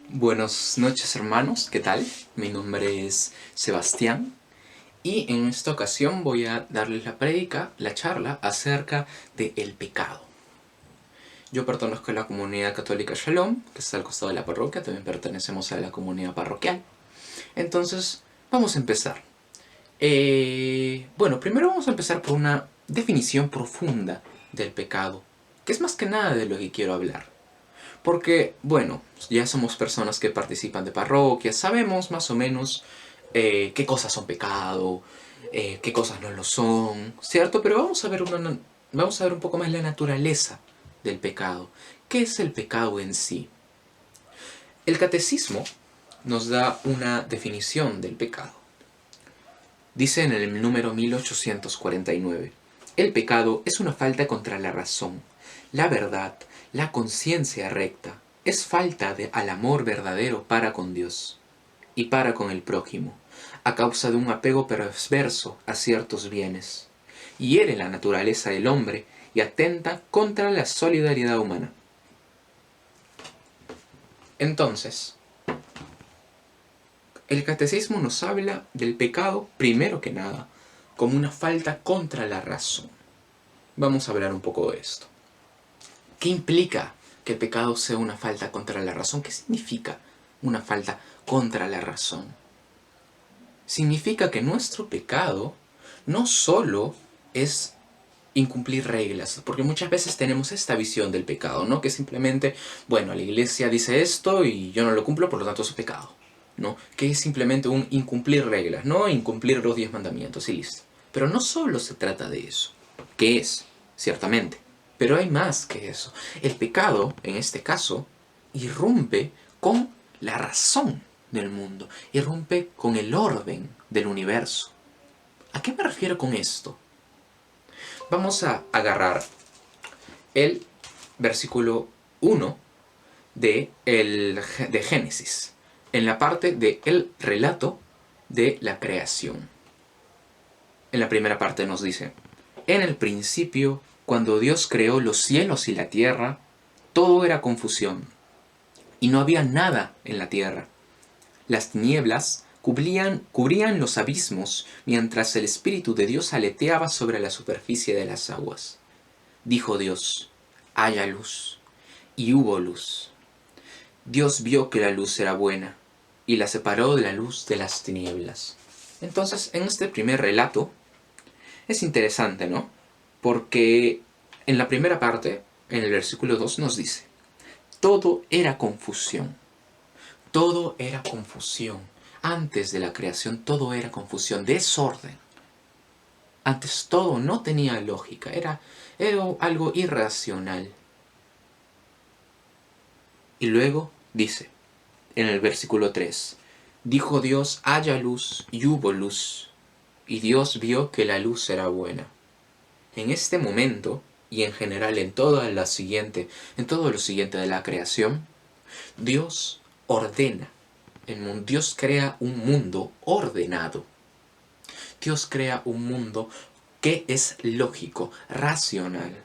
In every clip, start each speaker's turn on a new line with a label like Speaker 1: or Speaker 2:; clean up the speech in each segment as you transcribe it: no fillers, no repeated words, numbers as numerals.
Speaker 1: Buenas noches hermanos, ¿qué tal? Mi nombre es Sebastián y en esta ocasión voy a darles la charla acerca del pecado. Yo pertenezco a la comunidad católica Shalom, que está al costado de la parroquia, también pertenecemos a la comunidad parroquial. Entonces, vamos a empezar. Bueno, primero vamos a empezar por una definición profunda del pecado, que es más que nada de lo que quiero hablar. Porque, bueno, ya somos personas que participan de parroquias, sabemos más o menos qué cosas son pecado, qué cosas no lo son, ¿cierto? Pero vamos a ver un poco más la naturaleza del pecado. ¿Qué es el pecado en sí? El catecismo nos da una definición del pecado. Dice en el número 1849, el pecado es una falta contra la razón, la verdad, la conciencia recta, es falta al amor verdadero para con Dios y para con el prójimo, a causa de un apego perverso a ciertos bienes. Hiere la naturaleza del hombre y atenta contra la solidaridad humana. Entonces, el catecismo nos habla del pecado, primero que nada, como una falta contra la razón. Vamos a hablar un poco de esto. ¿Qué implica que el pecado sea una falta contra la razón? ¿Qué significa una falta contra la razón? Significa que nuestro pecado no solo es incumplir reglas, porque muchas veces tenemos esta visión del pecado, ¿no? Que simplemente, bueno, la iglesia dice esto y yo no lo cumplo, por lo tanto es pecado, ¿no? Que es simplemente un incumplir reglas, ¿no? Incumplir los 10 mandamientos y listo. Pero no solo se trata de eso, que es, ciertamente, pero hay más que eso. El pecado, en este caso, irrumpe con la razón del mundo, irrumpe con el orden del universo. ¿A qué me refiero con esto? Vamos a agarrar el versículo 1 de Génesis, en la parte del relato de la creación. En la primera parte nos dice: en el principio, cuando Dios creó los cielos y la tierra, todo era confusión, y no había nada en la tierra. Las tinieblas cubrían los abismos, mientras el Espíritu de Dios aleteaba sobre la superficie de las aguas. Dijo Dios: haya luz, y hubo luz. Dios vio que la luz era buena, y la separó de la luz de las tinieblas. Entonces, en este primer relato, es interesante, ¿no? Porque en la primera parte, en el versículo 2, nos dice: todo era confusión. Todo era confusión. Antes de la creación todo era confusión, desorden. Antes todo no tenía lógica, era algo irracional. Y luego dice, en el versículo 3, dijo Dios: haya luz, y hubo luz. Y Dios vio que la luz era buena. En este momento, y en general en todo lo siguiente de la creación, Dios ordena el mundo. Dios crea un mundo ordenado. Dios crea un mundo que es lógico, racional.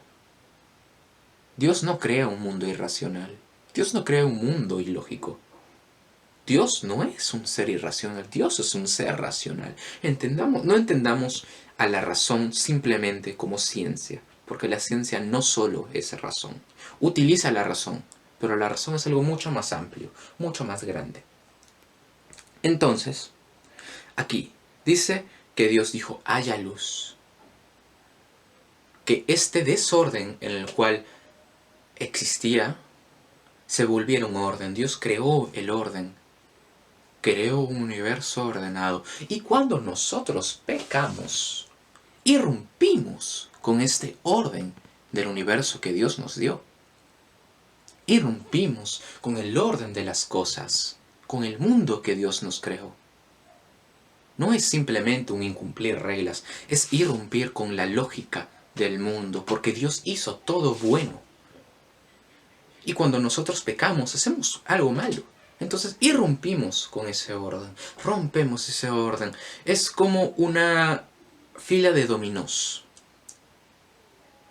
Speaker 1: Dios no crea un mundo irracional. Dios no crea un mundo ilógico. Dios no es un ser irracional, Dios es un ser racional. No entendamos a la razón simplemente como ciencia, porque la ciencia no solo es razón. Utiliza la razón, pero la razón es algo mucho más amplio, mucho más grande. Entonces, aquí dice que Dios dijo: haya luz. Que este desorden en el cual existía se volviera un orden. Dios creó el orden. Creó un universo ordenado. Y cuando nosotros pecamos, irrumpimos con este orden del universo que Dios nos dio. Irrumpimos con el orden de las cosas, con el mundo que Dios nos creó. No es simplemente un incumplir reglas, es irrumpir con la lógica del mundo, porque Dios hizo todo bueno. Y cuando nosotros pecamos, hacemos algo malo. Entonces irrumpimos con ese orden, rompemos ese orden. Es como una fila de dominós,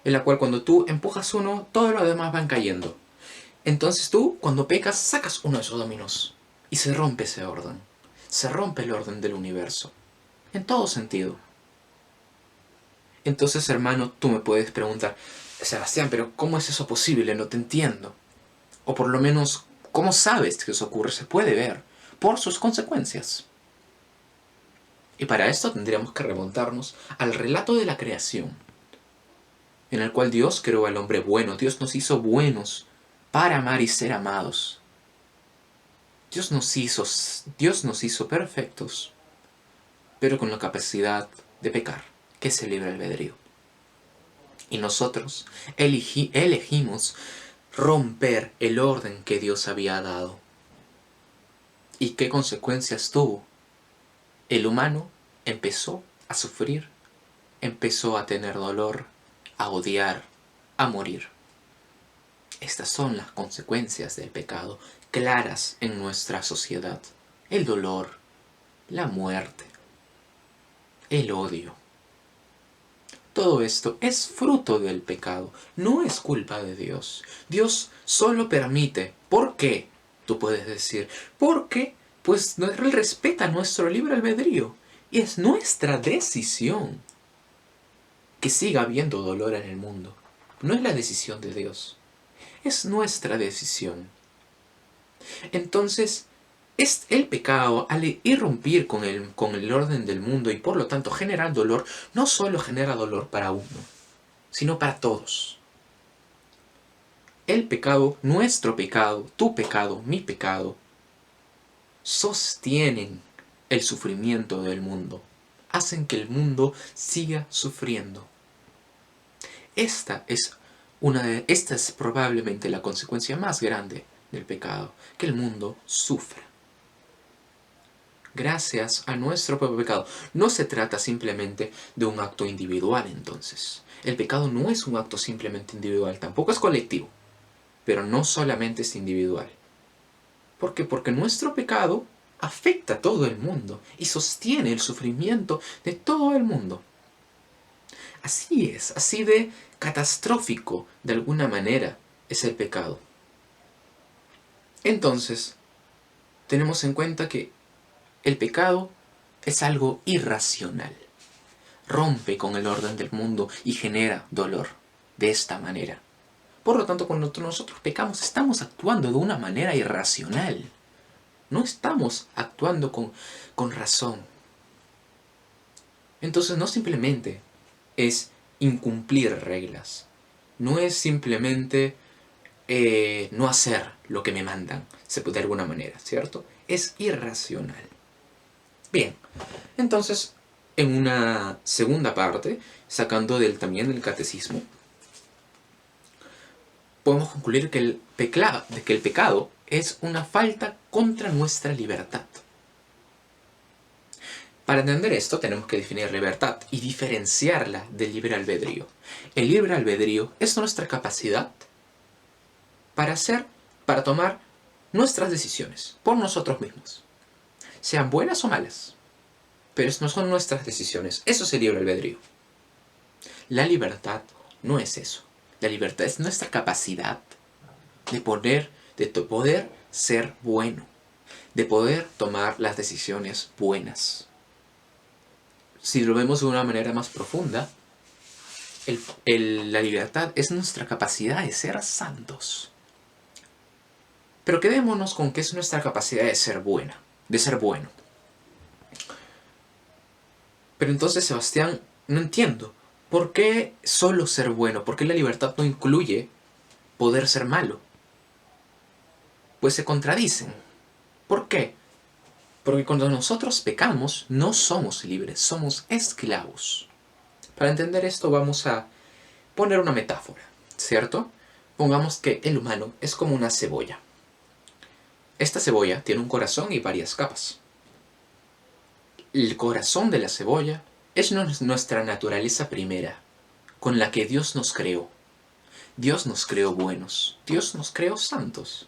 Speaker 1: en la cual cuando tú empujas uno, todos los demás van cayendo. Entonces tú, cuando pecas, sacas uno de esos dominos y se rompe ese orden. Se rompe el orden del universo. En todo sentido. Entonces, hermano, tú me puedes preguntar, Sebastián, pero ¿cómo es eso posible? No te entiendo. O por lo menos, ¿cómo sabes que eso ocurre? Se puede ver por sus consecuencias. Y para esto tendríamos que remontarnos al relato de la creación, en el cual Dios creó al hombre bueno. Dios nos hizo buenos para amar y ser amados. Dios nos hizo perfectos, pero con la capacidad de pecar, que es el libre albedrío. Y nosotros elegimos romper el orden que Dios había dado. ¿Y qué consecuencias tuvo? El humano empezó a sufrir, empezó a tener dolor, a odiar, a morir. Estas son las consecuencias del pecado, claras en nuestra sociedad. El dolor, la muerte, el odio. Todo esto es fruto del pecado, no es culpa de Dios. Dios solo permite. ¿Por qué? Tú puedes decir, porque pues Él respeta nuestro libre albedrío y es nuestra decisión que siga habiendo dolor en el mundo. No es la decisión de Dios, es nuestra decisión. Entonces, es el pecado, al irrumpir con el orden del mundo y por lo tanto generar dolor, no solo genera dolor para uno, sino para todos. El pecado, nuestro pecado, tu pecado, mi pecado, sostienen el sufrimiento del mundo, hacen que el mundo siga sufriendo. Esta es probablemente la consecuencia más grande del pecado, que el mundo sufra. Gracias a nuestro propio pecado. No se trata simplemente de un acto individual, entonces. El pecado no es un acto simplemente individual, tampoco es colectivo, pero no solamente es individual. ¿Por qué? Porque nuestro pecado afecta a todo el mundo y sostiene el sufrimiento de todo el mundo. Así es, así de catastrófico de alguna manera es el pecado. Entonces, tenemos en cuenta que el pecado es algo irracional. Rompe con el orden del mundo y genera dolor de esta manera. Por lo tanto, cuando nosotros pecamos, estamos actuando de una manera irracional. No estamos actuando con razón. Entonces, no simplemente es incumplir reglas. No es simplemente no hacer lo que me mandan, de alguna manera, ¿cierto? Es irracional. Bien, entonces, en una segunda parte, sacando también del catecismo, podemos concluir que el pecado es una falta contra nuestra libertad. Para entender esto tenemos que definir libertad y diferenciarla del libre albedrío. El libre albedrío es nuestra capacidad para tomar nuestras decisiones por nosotros mismos, sean buenas o malas, pero no son nuestras decisiones. Eso es el libre albedrío. La libertad no es eso. La libertad es nuestra capacidad de poder ser bueno, de poder tomar las decisiones buenas. Si lo vemos de una manera más profunda, la libertad es nuestra capacidad de ser santos. Pero quedémonos con que es nuestra capacidad de ser buena, de ser bueno. Pero entonces, Sebastián, no entiendo. ¿Por qué solo ser bueno? ¿Por qué la libertad no incluye poder ser malo? Pues se contradicen. ¿Por qué? Porque cuando nosotros pecamos, no somos libres, somos esclavos. Para entender esto vamos a poner una metáfora, ¿cierto? Pongamos que el humano es como una cebolla. Esta cebolla tiene un corazón y varias capas. El corazón de la cebolla es nuestra naturaleza primera, con la que Dios nos creó. Dios nos creó buenos, Dios nos creó santos.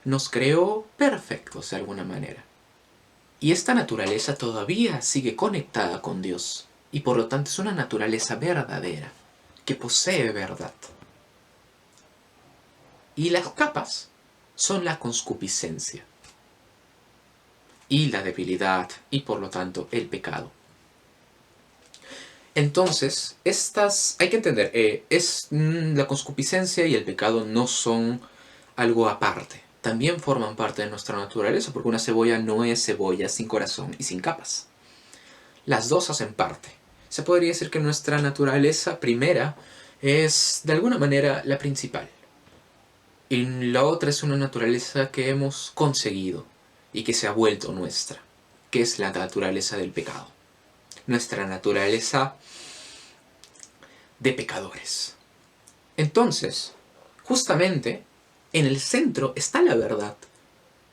Speaker 1: Nos creó perfectos de alguna manera. Y esta naturaleza todavía sigue conectada con Dios, y por lo tanto es una naturaleza verdadera, que posee verdad. Y las capas son la concupiscencia y la debilidad y por lo tanto el pecado. Entonces, hay que entender, la concupiscencia y el pecado no son algo aparte. También forman parte de nuestra naturaleza, porque una cebolla no es cebolla sin corazón y sin capas. Las dos hacen parte. Se podría decir que nuestra naturaleza primera es, de alguna manera, la principal. Y la otra es una naturaleza que hemos conseguido y que se ha vuelto nuestra, que es la naturaleza del pecado. Nuestra naturaleza de pecadores. Entonces, justamente, en el centro está la verdad.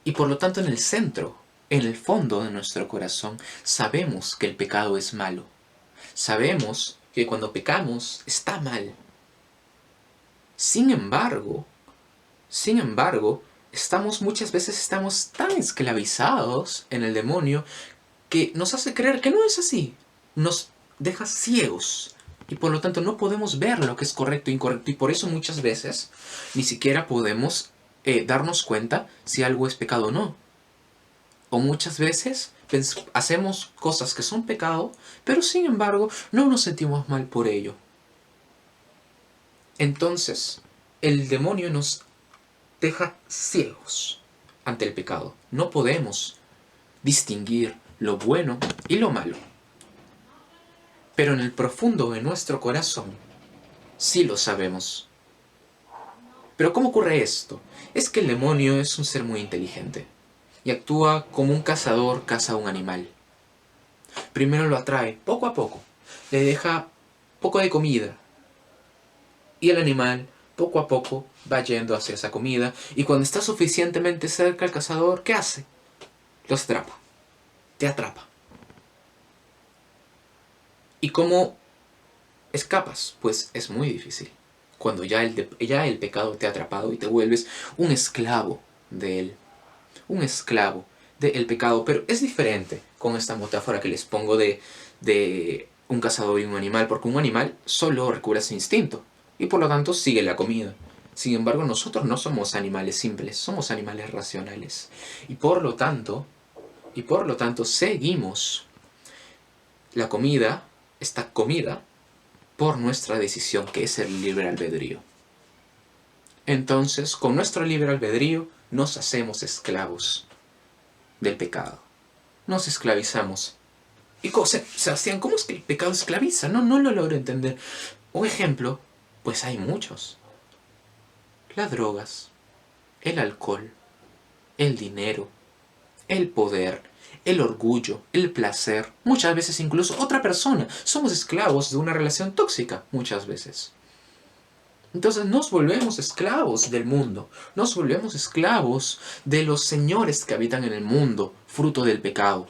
Speaker 1: Y por lo tanto en el centro, en el fondo de nuestro corazón, sabemos que el pecado es malo. Sabemos que cuando pecamos está mal. Sin embargo, muchas veces estamos tan esclavizados en el demonio que nos hace creer que no es así. Nos deja ciegos. Y por lo tanto no podemos ver lo que es correcto e incorrecto. Y por eso muchas veces ni siquiera podemos darnos cuenta si algo es pecado o no. O muchas veces hacemos cosas que son pecado, pero sin embargo no nos sentimos mal por ello. Entonces, el demonio nos deja ciegos ante el pecado. No podemos distinguir lo bueno y lo malo. Pero en el profundo de nuestro corazón sí lo sabemos. Pero ¿cómo ocurre esto? Es que el demonio es un ser muy inteligente y actúa como un cazador caza a un animal. Primero lo atrae poco a poco, le deja poco de comida y el animal poco a poco va yendo hacia esa comida y cuando está suficientemente cerca el cazador, ¿qué hace? Los atrapa, te atrapa. ¿Y cómo escapas? Pues es muy difícil. Cuando ya el pecado te ha atrapado y te vuelves un esclavo de él. Un esclavo del pecado. Pero es diferente con esta metáfora que les pongo de un cazador y un animal. Porque un animal solo recurre a su instinto. Y por lo tanto sigue la comida. Sin embargo, nosotros no somos animales simples. Somos animales racionales. Y por lo tanto seguimos la comida, esta comida, por nuestra decisión, que es el libre albedrío. Entonces, con nuestro libre albedrío, nos hacemos esclavos del pecado. Nos esclavizamos. Y Sebastián, ¿cómo es que el pecado esclaviza? No lo logro entender. Un ejemplo, pues hay muchos. Las drogas, el alcohol, el dinero, el poder, el orgullo, el placer, muchas veces incluso otra persona. Somos esclavos de una relación tóxica, muchas veces. Entonces nos volvemos esclavos del mundo, nos volvemos esclavos de los señores que habitan en el mundo, fruto del pecado.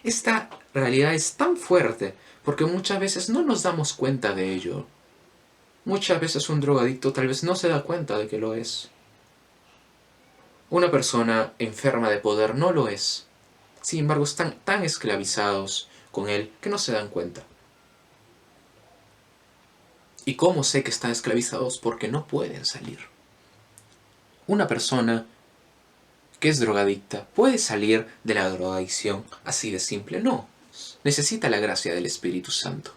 Speaker 1: Esta realidad es tan fuerte porque muchas veces no nos damos cuenta de ello. Muchas veces un drogadicto tal vez no se da cuenta de que lo es. Una persona enferma de poder no lo es. Sin embargo, están tan esclavizados con él que no se dan cuenta. ¿Y cómo sé que están esclavizados? Porque no pueden salir. Una persona que es drogadicta puede salir de la drogadicción así de simple. No. Necesita la gracia del Espíritu Santo.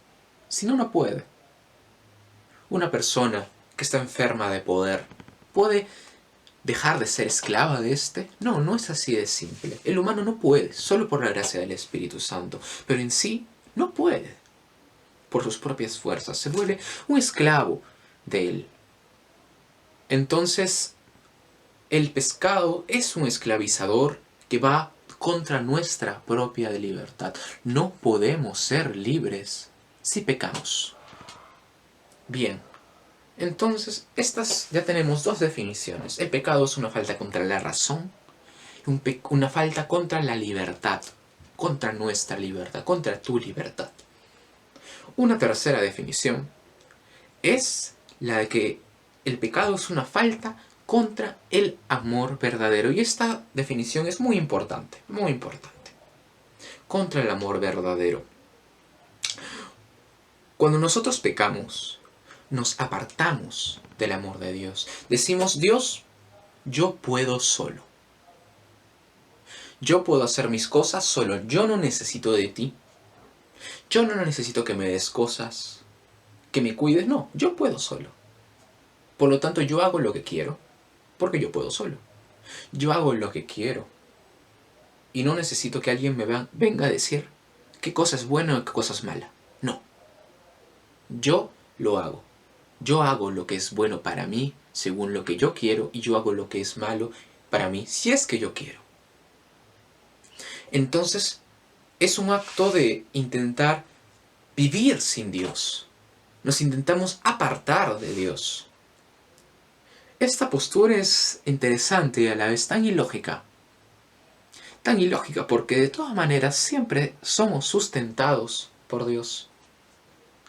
Speaker 1: Si no, no puede. Una persona que está enferma de poder puede dejar de ser esclava de este. No es así de simple. El humano no puede, solo por la gracia del Espíritu Santo. Pero en sí, no puede. Por sus propias fuerzas. Se vuelve un esclavo de él. Entonces, el pecado es un esclavizador que va contra nuestra propia libertad. No podemos ser libres si pecamos. Bien, entonces ya tenemos dos definiciones. El pecado es una falta contra la razón, una falta contra la libertad, contra nuestra libertad, contra tu libertad. Una tercera definición es la de que el pecado es una falta contra el amor verdadero. Y esta definición es muy importante, muy importante. Contra el amor verdadero. Cuando nosotros pecamos, nos apartamos del amor de Dios. Decimos, Dios, yo puedo solo. Yo puedo hacer mis cosas solo. Yo no necesito de ti. Yo no necesito que me des cosas, que me cuides. No, yo puedo solo. Por lo tanto, yo hago lo que quiero, porque yo puedo solo. Yo hago lo que quiero. Y no necesito que alguien me venga a decir qué cosa es buena o qué cosa es mala. No. Yo lo hago. Yo hago lo que es bueno para mí, según lo que yo quiero, y yo hago lo que es malo para mí, si es que yo quiero. Entonces, es un acto de intentar vivir sin Dios. Nos intentamos apartar de Dios. Esta postura es interesante y a la vez tan ilógica. Tan ilógica porque de todas maneras siempre somos sustentados por Dios.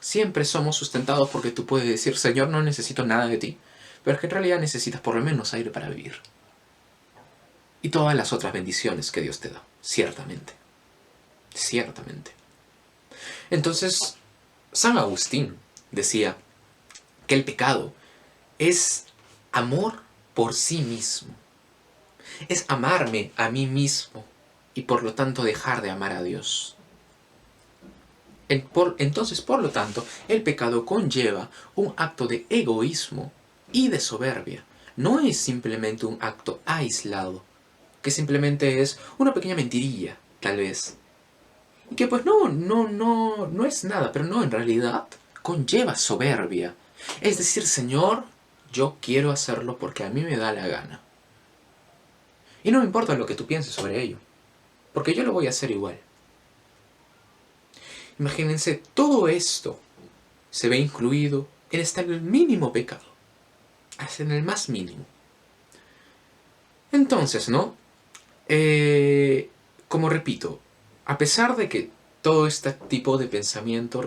Speaker 1: Siempre somos sustentados porque tú puedes decir, Señor, no necesito nada de ti, pero es que en realidad necesitas por lo menos aire para vivir. Y todas las otras bendiciones que Dios te da, ciertamente. Ciertamente. Entonces, San Agustín decía que el pecado es amor por sí mismo. Es amarme a mí mismo y por lo tanto dejar de amar a Dios. Entonces, por lo tanto, el pecado conlleva un acto de egoísmo y de soberbia. No es simplemente un acto aislado, que simplemente es una pequeña mentirilla, tal vez. Y que pues no es nada, pero no, en realidad conlleva soberbia. Es decir, Señor, yo quiero hacerlo porque a mí me da la gana. Y no me importa lo que tú pienses sobre ello, porque yo lo voy a hacer igual. Imagínense, todo esto se ve incluido en hasta el mínimo pecado, hasta en el más mínimo. Entonces, ¿no? Como repito, a pesar de que todo este tipo de pensamiento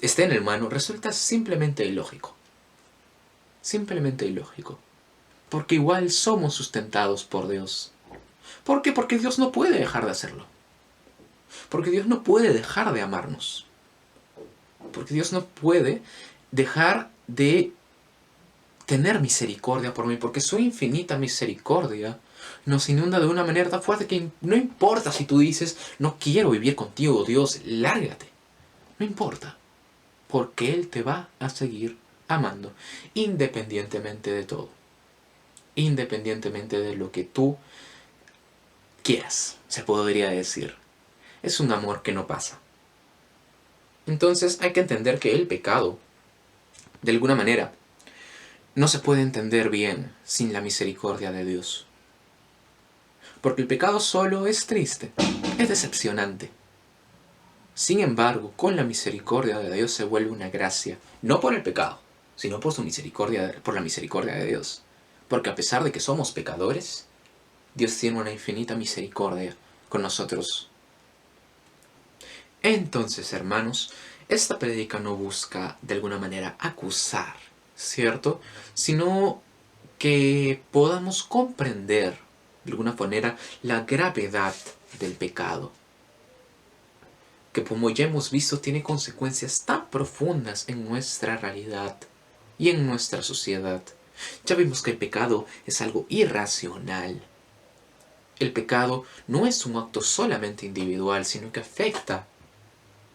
Speaker 1: esté en el humano, resulta simplemente ilógico. Simplemente ilógico. Porque igual somos sustentados por Dios. ¿Por qué? Porque Dios no puede dejar de hacerlo. Porque Dios no puede dejar de amarnos. Porque Dios no puede dejar de tener misericordia por mí. Porque su infinita misericordia nos inunda de una manera tan fuerte que no importa si tú dices, no quiero vivir contigo, Dios, lárgate. No importa. Porque Él te va a seguir amando. Independientemente de todo. Independientemente de lo que tú quieras, se podría decir. Es un amor que no pasa. Entonces hay que entender que el pecado, de alguna manera, no se puede entender bien sin la misericordia de Dios. Porque el pecado solo es triste, es decepcionante. Sin embargo, con la misericordia de Dios se vuelve una gracia, no por el pecado, sino por su misericordia, por la misericordia de Dios. Porque a pesar de que somos pecadores, Dios tiene una infinita misericordia con nosotros. Entonces, hermanos, esta prédica no busca de alguna manera acusar, ¿cierto? Sino que podamos comprender de alguna manera la gravedad del pecado, que como ya hemos visto tiene consecuencias tan profundas en nuestra realidad y en nuestra sociedad. Ya vimos que el pecado es algo irracional. El pecado no es un acto solamente individual, sino que afecta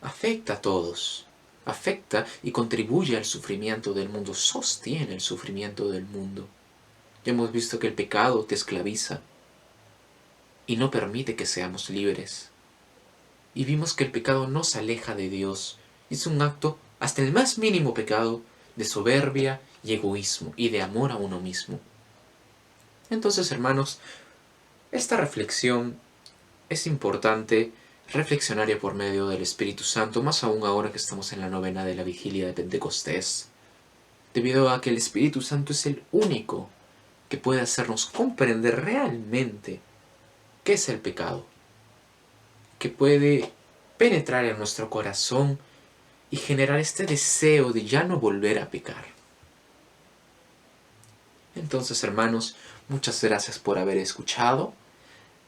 Speaker 1: a todos. Afecta y contribuye al sufrimiento del mundo, sostiene el sufrimiento del mundo. Ya hemos visto que el pecado te esclaviza y no permite que seamos libres. Y vimos que el pecado nos aleja de Dios. Es un acto, hasta el más mínimo pecado, de soberbia y egoísmo y de amor a uno mismo. Entonces, hermanos, esta reflexión es importante reflexionar por medio del Espíritu Santo, más aún ahora que estamos en la novena de la vigilia de Pentecostés, debido a que el Espíritu Santo es el único que puede hacernos comprender realmente qué es el pecado, que puede penetrar en nuestro corazón y generar este deseo de ya no volver a pecar. Entonces, hermanos, muchas gracias por haber escuchado.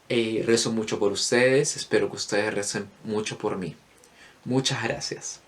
Speaker 1: Rezo mucho por ustedes, espero que ustedes recen mucho por mí. Muchas gracias.